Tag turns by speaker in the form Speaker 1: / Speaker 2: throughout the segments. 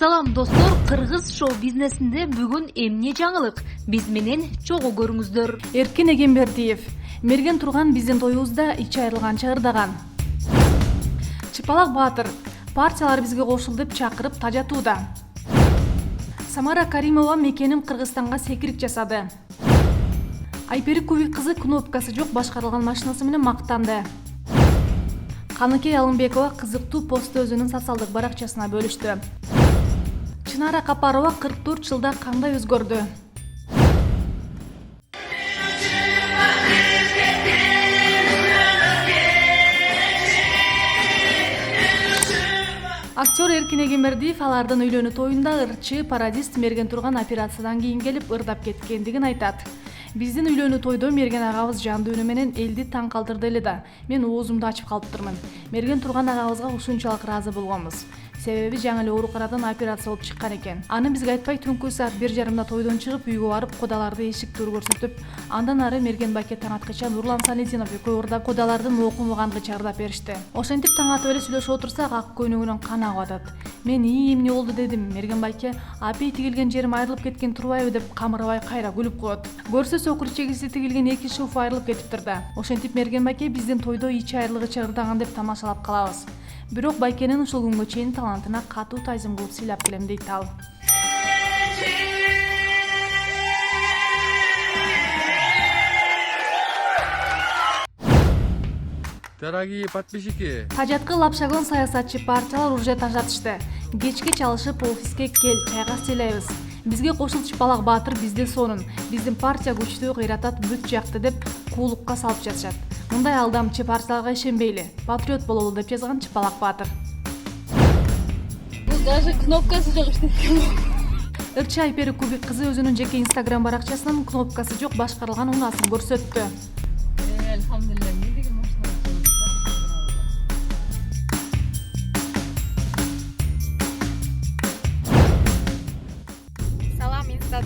Speaker 1: Салам достор, Кыргыз шоу-бизнесинде бүгүн эмне жаңылык? Биз менен чогуу көрүңүздөр.
Speaker 2: Эркин Эгембердиев. Мерген турган биздин тоюбузда ич айрылган чыгырдаган. Чыпалак Баатыр. Партиялар бизге кошул деп чакырып тажатууда. Самара Каримова мекеним Кыргызстанга секирик жасады. Айпери Кубик кызы кнопкасы жок башкарылган машинасы менен мактанды. Каныкей Алымбекова кызыктуу посту өзүнүн социалдык баракчасына бөлүштү. Чынара Капарова 44 жылда кандай өзгөрдү? Актер Эркин Эгембердиев алардын үйлөнүү тоюнда ырчы пародист мерген турган операциядан кийин келип ырдап кеткендигин айтат. Биздин үйлөнүү тойдо мерген агабыз жандуу үнү менен элди таң калтырды эле да. Мен оозумду ачып калыптырмын. Мерген турган агабызга ушунчалык ыраазы болгонбуз. Себеби жаңы эле ооруканадан операция болуп чыккан экен. Аны бизге айтпай түнкү саат 1:30 тойдон чыгып үйгө барып кодаларды эшик тур көрсөтүп, андан ары мерген байке таң аткыча Нурлан Салидинов экөө ырдап кодалардын окумаган чыгырдап беришти. Ошентип таң атып эле сүйлөшүп отурсак ак көйнөгүнөн кан агып атат. Мен эмне болду дедим. Мерген байке апей тигилген жерим айрылып кеткен турбайбы деп камырабай кайра күлүп коет. Көрсө сокур чегиси тигилген эки шуф айрылып кетиптир да. Ошентип мерген байке биздин тойдо ич айрылыгы чыгырдаган деп тамашалап калабыз. Бирок байкенин ушул күнгө чейин талантына катуу тайзым кылып сыйлап келем дейт ал.
Speaker 3: Дорогие подписчики.
Speaker 2: Тажаткы лапшагон саясатчы партиялар уже тажатышты. Кечке чалышып офиске кел, чайга сыйлайбыз. Бизге кошул Чыпалак Баатыр бизде сонун. Биздин партия күчтүү, кыйратат, бүт жакты деп куулукка салып жатышат. Мындай алдамчы партияларга ишенбейли. Патриот бололу деп жазган Чыпалак Баатыр.
Speaker 1: Бул даже кнопкасы жок иштейт.
Speaker 2: Ырчы Айпери Кубик кызы өзүнүн жеке Instagram баракчасынан кнопкасы жок башкарылган унаасын көрсөттү.
Speaker 1: Алхамдулилlah.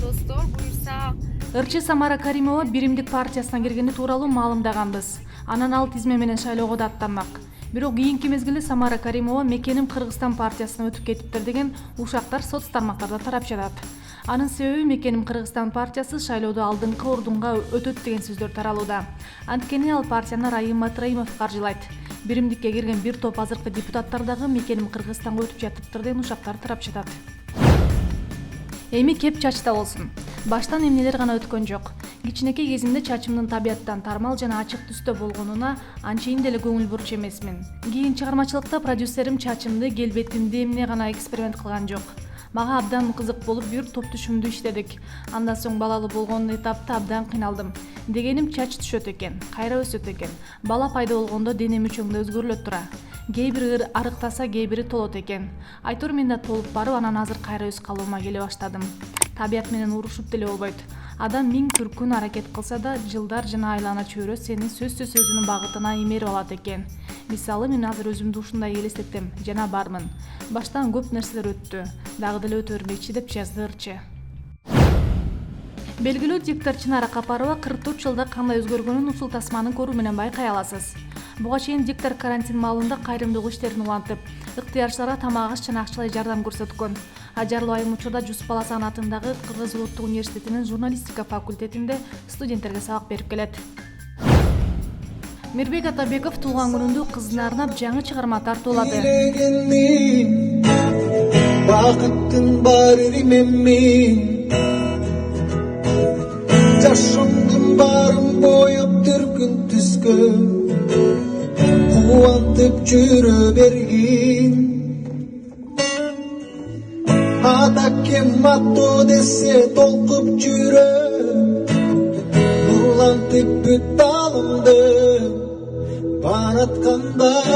Speaker 1: Достор, буюрса
Speaker 2: Ырчы Самара Каримова Биримдик партиясына киргени тууралуу маалымдаганбыз. Анан ал тизме менен шайлоого да аттанмак. Бирок кийинки мезгилде Самара Каримова мекеним Кыргызстан партиясына өтүп кетиптир деген ушактар соц тармактарда тарап жатат. Анын себеби мекеним Кыргызстан партиясы шайлоодо алдыңкы ордунга өтөт деген сөздөр таралууда. Анткени ал партияны Райым Матраимов каржылайт. Биримдикке кирген бир топ азыркы депутаттар дагы мекеним Кыргызстанга өтүп жатыптыр деген ушактар тарап жатат. Эми кеп чачта болсун. Баштан эмнелер гана өткөн жок. Кичинекей кезимде чачымдын табияттан тармал жана ачык түстө болгонуна анчейин деле көңүл буруч эмесмин. Кийин чыгармачылыкта продюсерим чачымды, келбетимди эмне гана эксперимент кылган жок. Мага абдан кызык болуп бир топ түшүмдү иштедик. Андан соң балалуу болгон этапта абдан кыйналдым. Дегеним чач түшөт экен, кайра өсөт экен. Бала пайда болгондо дене мүчөң да өзгөрүлөт тура. Кээ бир арыктаса, кээ бири толот экен. Айтор мен да толуп барып, анан азыр кайра өз калыбыма келе баштадым. Табият менен урушуп деле болбойт. Адам 1000 түркүн аракет кылса да, жылдар жана айлана чөйрө сени сөзсүз өзүнүн багытына имерип алат экен. Мисалы мен азыр өзүмдү ушундай элестеттим жана бармын. Баштан көп нерселер өттү, дагы деле өтө бермекчи деп жазды Ырчы. Белгилүү диктор Чынара Капарова 44 жылда кандай өзгөргөнүн ушул тасманы көрүү менен байкай аласыз. Буга чейин диктор карантин маалында кайрымдуулук иштерин улантып, ыктыярчыларга тамак аш жана акчалай жардам көрсөткөн. Ажарлуу айым учурда Жус Баласан атындагы Кыргыз Улуттук университетинин журналистика факультетинде студенттерге сабак берип келет. Мирбек Атабеков туулган күнүндө кызына арнап жаңы чыгарма тартуулады.
Speaker 4: Бакыттын баары мен жашымдын баарын боеп түркүн түскө кубантып жүрө бергин ата кем аттоо десе толкуп жүрө улантып бүт алымды бараткандай